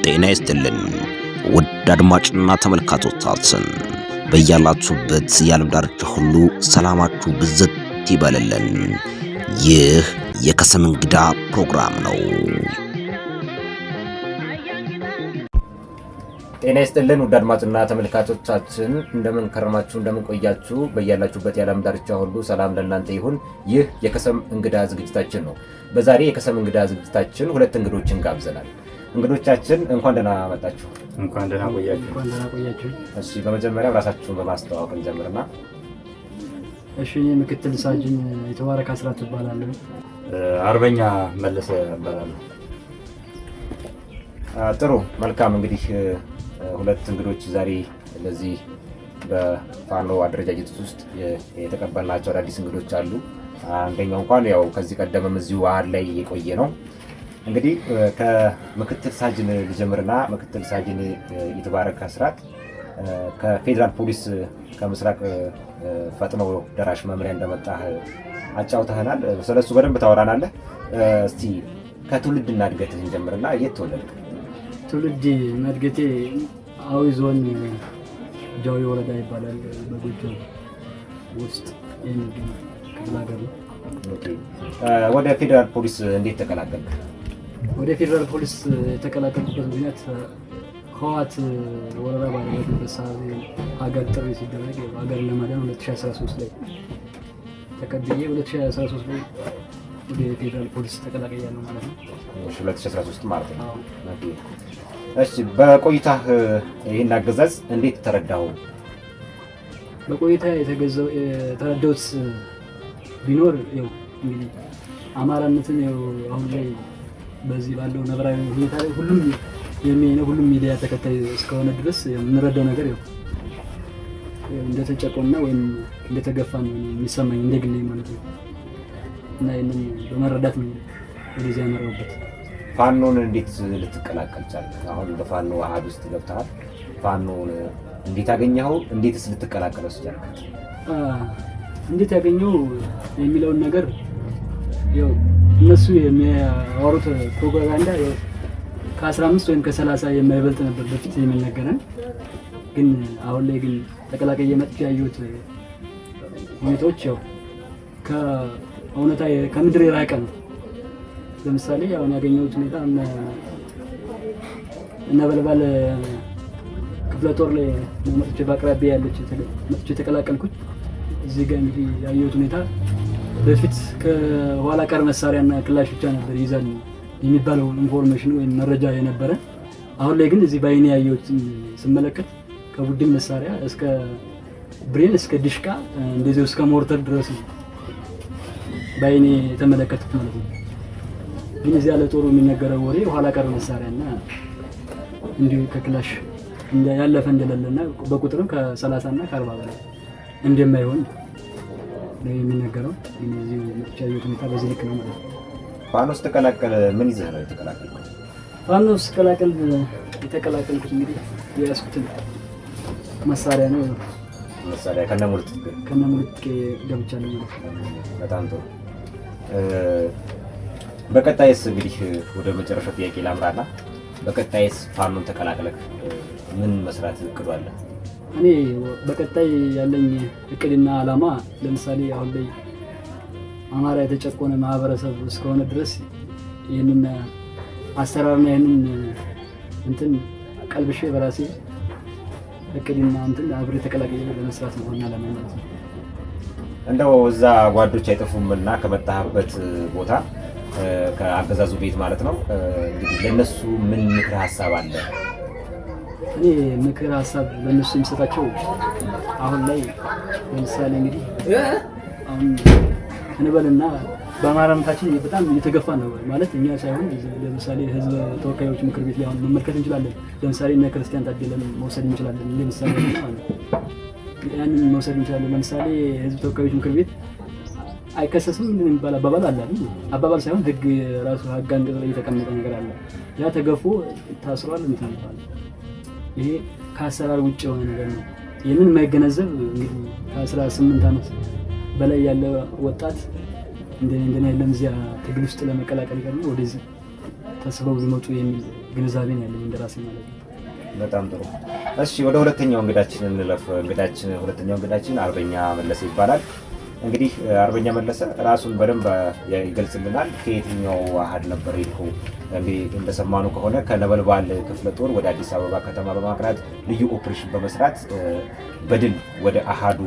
ጤና ይስጥልን ውድ አድማጭና ተመልካቾቻችን፣ በያላችሁበት የዓለም ዳርቻ ሁሉ ሰላማችሁ ብዝት ይበልልን። ይህ የከሰም እንግዳ ፕሮግራም ነው። ጤና ይስጥልን ውድ አድማጭና ተመልካቾቻችን፣ እንደምን ከረማችሁ፣ እንደምን ቆያችሁ? በያላችሁበት የዓለም ዳርቻ ሁሉ ሰላም ለእናንተ ይሁን። ይህ የከሰም እንግዳ ዝግጅታችን ነው። በዛሬ የከሰም እንግዳ ዝግጅታችን ሁለት እንግዶችን ጋብዘናል። እንግዶቻችን እንኳን ደህና መጣችሁ። እንኳን ደህና ቆያችሁ። እሺ፣ በመጀመሪያ ራሳችሁን በማስተዋወቅ እንጀምርና። እሺ፣ እኔ ምክትል ሳጅን የተባረከ አስራት እባላለሁ። አርበኛ መለሰ እባላለሁ። ጥሩ፣ መልካም። እንግዲህ ሁለት እንግዶች ዛሬ ለዚህ በፋኖ አደረጃጀት ውስጥ የተቀበልናቸው አዳዲስ እንግዶች አሉ። አንደኛው እንኳን ያው ከዚህ ቀደምም እዚሁ ባህር ላይ የቆየ ነው። እንግዲህ ከምክትል ሳጅን ልጀምርና ምክትል ሳጅን የተባረከ አስራት ከፌዴራል ፖሊስ ከምስራቅ ፈጥኖ ደራሽ መምሪያ እንደመጣህ አጫውተህናል። ስለሱ በደንብ ታወራናለህ። እስቲ ከትውልድና እድገትህ እንጀምርና የት ተወለድክ? ትውልድ እድገቴ አዊ ዞን ጃዊ ወረዳ ይባላል። በጎጃም ውስጥ የሚገኝ ክፍለ ሀገር ነው። ወደ ፌዴራል ፖሊስ እንዴት ተቀላቀልክ? ወደ ፌዴራል ፖሊስ የተቀላቀልኩበት ምክንያት ህወሓት ወረራ ባደረገበት ሰዓት ሀገር ጥሪ ሲደረግ ሀገር ለማዳን 2013 ላይ ተቀብዬ 2013 ላይ ወደ ፌዴራል ፖሊስ ተቀላቀያለሁ ማለት ነው። 2013 ማለት ነው። እሺ፣ በቆይታህ ይህን አገዛዝ እንዴት ተረዳው? በቆይታ የተረዳሁት ቢኖር ያው እንግዲህ አማራነትን ያው አሁን ላይ በዚህ ባለው ነብራዊ ሁኔታ ላይ ሁሉም ሚዲያ ተከታይ እስከሆነ ድረስ የምንረዳው ነገር ያው እንደተጨቆና ወይም እንደተገፋ ነው የሚሰማኝ እንደግሌ ማለት ነው። እና ይህንን በመረዳት ነው ወደዚያ ያመራሁበት። ፋኖን እንዴት ልትቀላቀል ቻልክ? አሁን በፋኖ አሃድ ውስጥ ገብተሃል። ፋኖን እንዴት አገኘኸው? እንዴትስ ልትቀላቀለው ቻልክ? እንዴት ያገኘው የሚለውን ነገር ያው እነሱ የሚያወሩት ፕሮፓጋንዳ ከ15 ወይም ከ30 የማይበልጥ ነበር በፊት የሚነገረን። ግን አሁን ላይ ግን ተቀላቀየ መጥቼ ያየሁት ሁኔታዎች ያው ከእውነታ ከምድር የራቀ ነው። ለምሳሌ አሁን ያገኘሁት ሁኔታ እነ በልባል ክፍለ ጦር ላይ መጥቼ በአቅራቢያ ያለች መጥቼ የተቀላቀልኩት። እዚህ ጋር እንግዲህ ያየሁት ሁኔታ በፊት ከኋላ ቀር መሳሪያና ክላሽ ብቻ ነበር ይዛል የሚባለው ኢንፎርሜሽን ወይም መረጃ የነበረ። አሁን ላይ ግን እዚህ በአይኔ ያየሁት ስመለከት ከቡድን መሳሪያ እስከ ብሬን እስከ ዲሽቃ እንደዚሁ እስከ ሞርተር ድረስ በአይኔ የተመለከቱት ማለት ነው። ግን እዚያ ለጦሩ የሚነገረው ወሬ ኋላ ቀር መሳሪያና እንዲሁ ከክላሽ ያለፈ እንደሌለና በቁጥርም ከ30 እና ከ40 በላይ እንደማይሆን ነው የሚነገረው። እነዚህ መጥቻየት ሁኔታ በዚህ ልክ ነው ማለት ነው። ፋኖ ስትቀላቀል ምን ይዘህ ነው የተቀላቀልኩት? ፋኖ ስትቀላቀል የተቀላቀልኩት እንግዲህ የያዝኩትን መሳሪያ ነው። መሳሪያ ከነሙሉ ትጥቅ ገብቻለሁ ማለት ነው። በጣም ጥሩ። በቀጣይስ እንግዲህ ወደ መጨረሻው ጥያቄ ላምራና፣ በቀጣይስ ፋኖን ተቀላቅለህ ምን መስራት እቅዱ አለ? እኔ በቀጣይ ያለኝ እቅድና ዓላማ ለምሳሌ አሁን ላይ አማራ የተጨቆነ ማህበረሰብ እስከሆነ ድረስ ይህንን አሰራርና ይህንን እንትን ቀልብሼ በራሴ እቅድና እንትን አብሬ ተቀላቅዬ ለመስራት ነው እና ለማለት ነው። እንደው እዛ ጓዶች አይጠፉምና ከመጣህበት ቦታ ከአገዛዙ ቤት ማለት ነው እንግዲህ ለነሱ ምን ምክር ሀሳብ አለ? እኔ ምክር ሀሳብ ለነሱ የምሰጣቸው አሁን ላይ ለምሳሌ እንግዲህ አሁን እንበልና በአማራነታችን በጣም እየተገፋ ነው ማለት እኛ ሳይሆን ለምሳሌ ህዝብ ተወካዮች ምክር ቤት ላይ አሁን መመልከት እንችላለን። ለምሳሌ እነ ክርስቲያን ታደለን መውሰድ እንችላለን። ለምሳሌ ያንን መውሰድ እንችላለን። ለምሳሌ ህዝብ ተወካዮች ምክር ቤት አይከሰስም የሚባል አባባል አለ አይደል? አባባል ሳይሆን ህግ ራሱ ህግ አንቀጽ ላይ የተቀመጠ ነገር አለ። ያ ተገፎ ታስሯል እንትን ይባላል። ይሄ ከአሰራር ውጭ የሆነ ነገር ነው። ይህንን የማይገነዘብ እንግዲህ ከ18 ዓመት በላይ ያለ ወጣት እንደኔ ያለም እዚያ ትግል ውስጥ ለመቀላቀል ይገርም ወደዚህ ተስበው ሊመጡ የሚል ግንዛቤ ነው ያለኝ እንደራሴ ማለት ነው። በጣም ጥሩ። እሺ ወደ ሁለተኛው እንግዳችን እንለፍ። ሁለተኛው እንግዳችን አርበኛ መለሰ ይባላል። እንግዲህ አርበኛ መለሰ ራሱን በደንብ ይገልጽልናል። ከየትኛው አሃድ ነበር የሄድከው? እንግዲህ እንደሰማኑ ከሆነ ከነበልባል ክፍለ ጦር ወደ አዲስ አበባ ከተማ በማቅናት ልዩ ኦፕሬሽን በመስራት በድል ወደ አሃዱ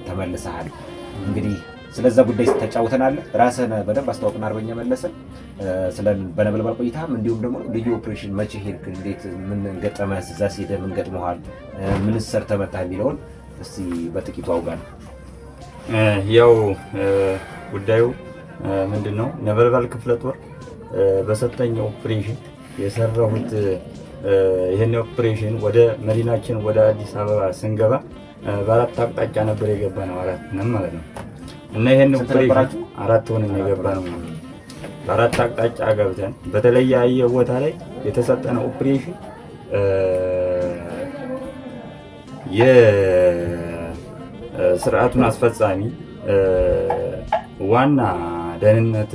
ተመልሰሃል። እንግዲህ ስለዛ ጉዳይ ተጫውተናል። ራስህን በደንብ አስተዋውቅና አርበኛ መለሰ በነበልባል ቆይታም እንዲሁም ደግሞ ልዩ ኦፕሬሽን መቼ ሄድክ? እንዴት ምን ገጠመህ? እዛ ሄደህ ምን ገጥመሃል? ምን ሰርተህ መጣህ የሚለውን እስቲ በጥቂቱ አውጋን። ያው ጉዳዩ ምንድን ነው? ነበልባል ክፍለ ጦር በሰጠኝ ኦፕሬሽን የሰራሁት ይህን ኦፕሬሽን ወደ መዲናችን ወደ አዲስ አበባ ስንገባ በአራት አቅጣጫ ነበር የገባ ነው። አራት ነን ማለት ነው። እና ይህን ኦፕሬሽን አራት ሆነን የገባ ነው። በአራት አቅጣጫ ገብተን በተለያየ ቦታ ላይ የተሰጠነ ኦፕሬሽን የስርዓቱን አስፈጻሚ ዋና ደህንነት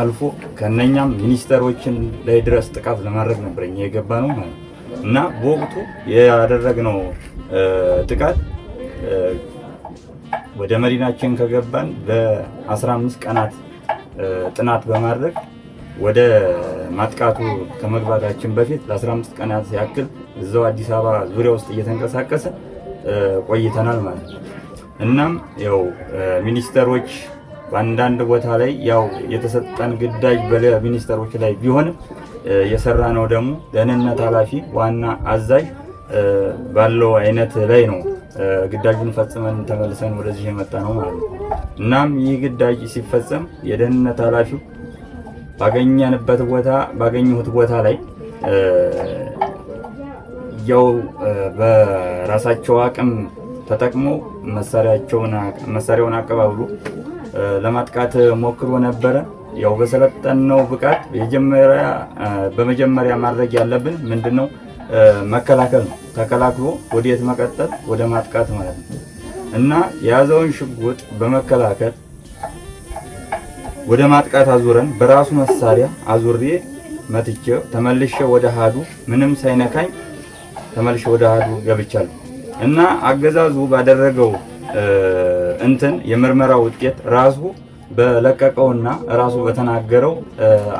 አልፎ ከነኛም ሚኒስተሮችን ላይ ድረስ ጥቃት ለማድረግ ነበር እኛ የገባ ነው ማለት እና በወቅቱ ያደረግነው ጥቃት ወደ መዲናችን ከገባን በ15 ቀናት ጥናት በማድረግ ወደ ማጥቃቱ ከመግባታችን በፊት ለ15 ቀናት ያክል እዛው አዲስ አበባ ዙሪያ ውስጥ እየተንቀሳቀሰ ቆይተናል ማለት ነው። እናም ያው ሚኒስተሮች በአንዳንድ ቦታ ላይ ያው የተሰጠን ግዳጅ በሚኒስተሮች ላይ ቢሆንም የሰራነው ደግሞ ደህንነት ኃላፊ ዋና አዛዥ ባለው አይነት ላይ ነው ግዳጁን ፈጽመን ተመልሰን ወደዚህ የመጣ ነው ማለት ነው። እናም ይህ ግዳጅ ሲፈጸም የደህንነት ኃላፊው ባገኘሁት ቦታ ላይ ያው በራሳቸው አቅም ተጠቅመው መሳሪያውን አቀባብሎ ለማጥቃት ሞክሮ ነበረ። ያው በሰለጠነው ብቃት በመጀመሪያ ማድረግ ያለብን ምንድነው? መከላከል ነው። ተከላክሎ ወዴት መቀጠል? ወደ ማጥቃት ማለት ነው። እና የያዘውን ሽጉጥ በመከላከል ወደ ማጥቃት አዙረን በራሱ መሳሪያ አዙሬ መትቼ ተመልሼ ወደ አሃዱ ምንም ሳይነካኝ ተመልሼ ወደ አሃዱ ገብቻለሁ። እና አገዛዙ ባደረገው የምርመራ ውጤት ራሱ በለቀቀውና ራሱ በተናገረው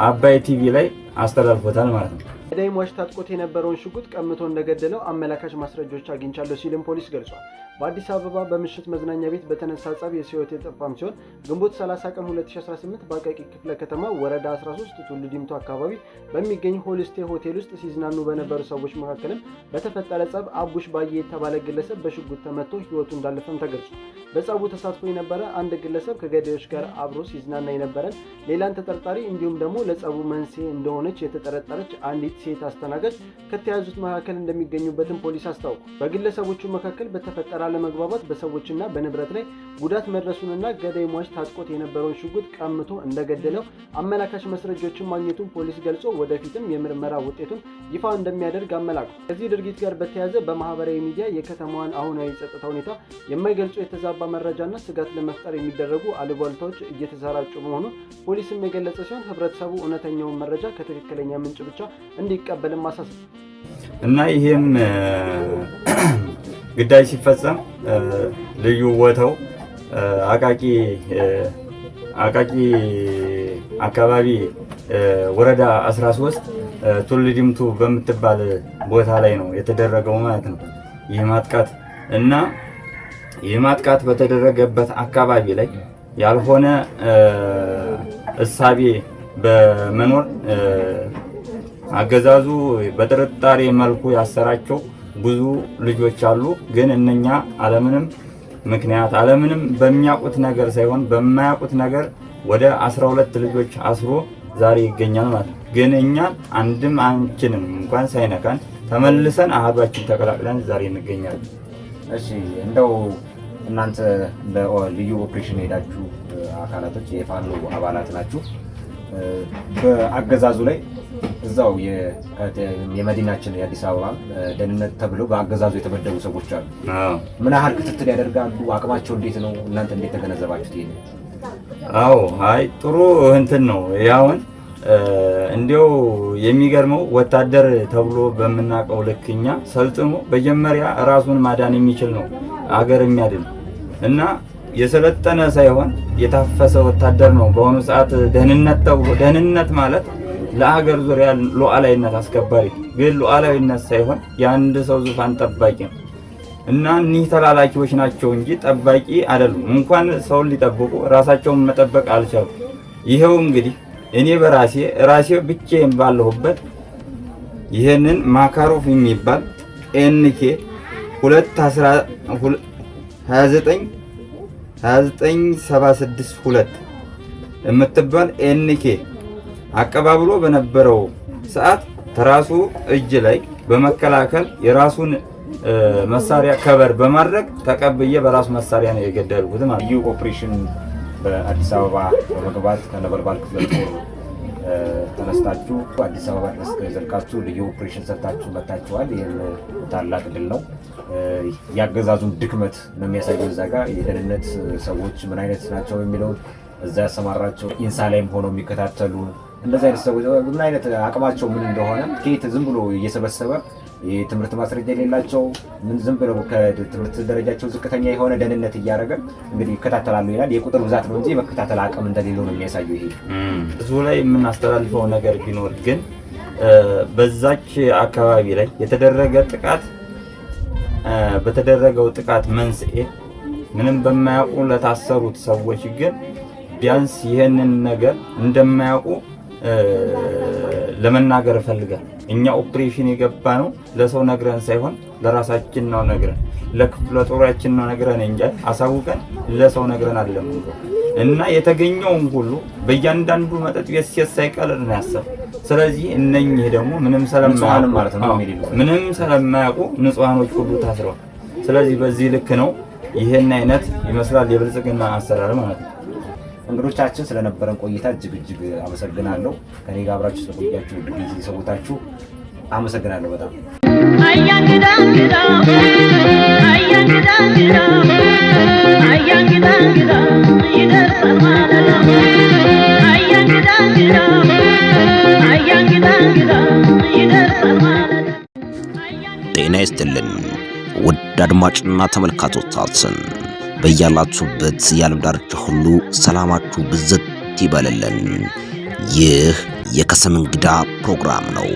አባይ ቲቪ ላይ አስተላልፎታል ማለት ነው። ገዳይ ሟች ታጥቆት የነበረውን ሽጉጥ ቀምቶ እንደገደለው አመላካች ማስረጃዎች አግኝቻለሁ ሲልም ፖሊስ ገልጿል። በአዲስ አበባ በምሽት መዝናኛ ቤት በተነሳ ጸብ የሰው ሕይወት የጠፋም ሲሆን ግንቦት 30 ቀን 2018 በአቃቂ ክፍለ ከተማ ወረዳ 13 ቱሉ ዲምቱ አካባቢ በሚገኝ ሆልስቴ ሆቴል ውስጥ ሲዝናኑ በነበሩ ሰዎች መካከልም በተፈጠረ ጸብ አቡሽ ባየ የተባለ ግለሰብ በሽጉጥ ተመቶ ሕይወቱ እንዳለፈም ተገልጿል። በጸቡ ተሳትፎ የነበረ አንድ ግለሰብ ከገዳዮች ጋር አብሮ ሲዝናና የነበረን ሌላን ተጠርጣሪ እንዲሁም ደግሞ ለጸቡ መንስኤ እንደሆነች የተጠረጠረች አንዲት ሴት አስተናጋጅ ከተያዙት መካከል እንደሚገኙበትም ፖሊስ አስታውቋል። በግለሰቦቹ መካከል በተፈጠረ አለመግባባት በሰዎችና በንብረት ላይ ጉዳት መድረሱንና ገዳይ ሟች ታጥቆት የነበረውን ሽጉጥ ቀምቶ እንደገደለው አመላካች ማስረጃዎችን ማግኘቱን ፖሊስ ገልጾ ወደፊትም የምርመራ ውጤቱን ይፋ እንደሚያደርግ አመላክቷል። ከዚህ ድርጊት ጋር በተያያዘ በማህበራዊ ሚዲያ የከተማዋን አሁናዊ የጸጥታ ሁኔታ የማይገልጹ የተዛባ መረጃና ስጋት ለመፍጠር የሚደረጉ አሉባልታዎች እየተሰራጩ መሆኑን ፖሊስም የገለጸ ሲሆን ህብረተሰቡ እውነተኛውን መረጃ ከትክክለኛ ምንጭ ብቻ እንዲቀበልም አሳስቧል። እና ይሄም ግዳጅ ሲፈጸም ልዩ ቦታው አቃቂ አካባቢ ወረዳ 13 ቱሉ ዲምቱ በምትባል ቦታ ላይ ነው የተደረገው ማለት ነው ይህ ማጥቃት። እና ይህ ማጥቃት በተደረገበት አካባቢ ላይ ያልሆነ እሳቤ በመኖር አገዛዙ በጥርጣሬ መልኩ ያሰራቸው ብዙ ልጆች አሉ። ግን እነኛ አለምንም ምክንያት አለምንም በሚያውቁት ነገር ሳይሆን በማያውቁት ነገር ወደ 12 ልጆች አስሮ ዛሬ ይገኛል ማለት ነው። ግን እኛ አንድም አንችንም እንኳን ሳይነካን ተመልሰን አሃዷችን ተቀላቅለን ዛሬ እንገኛለን። እሺ እንደው እናንተ ለልዩ ኦፕሬሽን ሄዳችሁ አካላቶች የፋኖ አባላት ናችሁ። በአገዛዙ ላይ እዛው የመዲናችን የአዲስ አበባ ደህንነት ተብለው በአገዛዙ የተመደቡ ሰዎች አሉ። ምን ያህል ክትትል ያደርጋሉ? አቅማቸው እንዴት ነው? እናንተ እንዴት ተገነዘባችሁት? ይሄ አዎ አይ ጥሩ እንትን ነው። ያውን እንዲያው የሚገርመው ወታደር ተብሎ በመናቀው ልክኛ ሰልጥኖ በመጀመሪያ ራሱን ማዳን የሚችል ነው አገር የሚያድን እና የሰለጠነ ሳይሆን የታፈሰ ወታደር ነው በአሁኑ ሰዓት ደህንነት ተብሎ ደህንነት ማለት ለሀገር ዙሪያ ሉዓላዊነት አስከባሪ ግን ሉዓላዊነት ሳይሆን የአንድ ሰው ዙፋን ጠባቂ ነው እና እኒህ ተላላኪዎች ናቸው እንጂ ጠባቂ አይደሉም። እንኳን ሰውን ሊጠብቁ ራሳቸውን መጠበቅ አልቻሉ። ይሄው እንግዲህ እኔ ራሴ ብቻዬን ባለሁበት ይሄንን ማካሮፍ የሚባል ኤንኬ 22976 የምትባል ኤንኬ አቀባብሎ በነበረው ሰዓት ተራሱ እጅ ላይ በመከላከል የራሱን መሳሪያ ከበር በማድረግ ተቀብዬ በራሱ መሳሪያ ነው የገደልኩት ማለት ልዩ ኦፕሬሽን በአዲስ አበባ በመግባት ከነበልባል ክፍለ ጦር ተነስታችሁ አዲስ አበባ ድረስ ዘልቃችሁ ልዩ ኦፕሬሽን ሰርታችሁ መታችኋል። ይህም ታላቅ ድል ነው። ያገዛዙን ድክመት ነው የሚያሳየው። እዛ ጋር የደህንነት ሰዎች ምን አይነት ናቸው የሚለው እዛ ያሰማራቸው ኢንሳ ላይም ሆነው የሚከታተሉ እንደዚህ አይነት ሰዎች ምን አይነት አቅማቸው ምን እንደሆነ ከየት ዝም ብሎ እየሰበሰበ የትምህርት ማስረጃ የሌላቸው ምን ዝም ብለው ከትምህርት ደረጃቸው ዝቅተኛ የሆነ ደህንነት እያደረገ እንግዲህ ይከታተላሉ ይላል። የቁጥር ብዛት ነው እንጂ የመከታተል አቅም እንደሌለው ነው የሚያሳየው። ይሄ ህዝቡ ላይ የምናስተላልፈው ነገር ቢኖር ግን በዛች አካባቢ ላይ በተደረገው ጥቃት መንስኤ ምንም በማያውቁ ለታሰሩት ሰዎች ግን ቢያንስ ይሄንን ነገር እንደማያውቁ ለመናገር እፈልጋለሁ። እኛ ኦፕሬሽን የገባ ነው ለሰው ነግረን ሳይሆን ለራሳችን ነው ነግረን ለክፍለ ጦራችን ነው ነግረን እንጂ አሳውቀን ለሰው ነግረን አይደለም እና የተገኘውን ሁሉ በእያንዳንዱ መጠጥ ቤት ሳይቀር ነው ያሰብ። ስለዚህ እነኚህ ደግሞ ምንም ስለማያውቁ ንጹሃኖች ሁሉ ታስረዋል። ስለዚህ በዚህ ልክ ነው ይሄን አይነት ይመስላል የብልጽግና አሰራር ማለት ነው። እንግዶቻችን ስለነበረን ቆይታ እጅግ አመሰግናለሁ። ከኔ ጋር አብራችሁ ስለቆያችሁ ጊዜ ሰውታችሁ አመሰግናለሁ በጣም። ጤና ይስጥልን ውድ አድማጭና ተመልካቾቻችን በያላችሁበት የዓለም ዳርቻ ሁሉ ሰላማችሁ ብዝት ይበልልን። ይህ የከሰም እንግዳ ፕሮግራም ነው።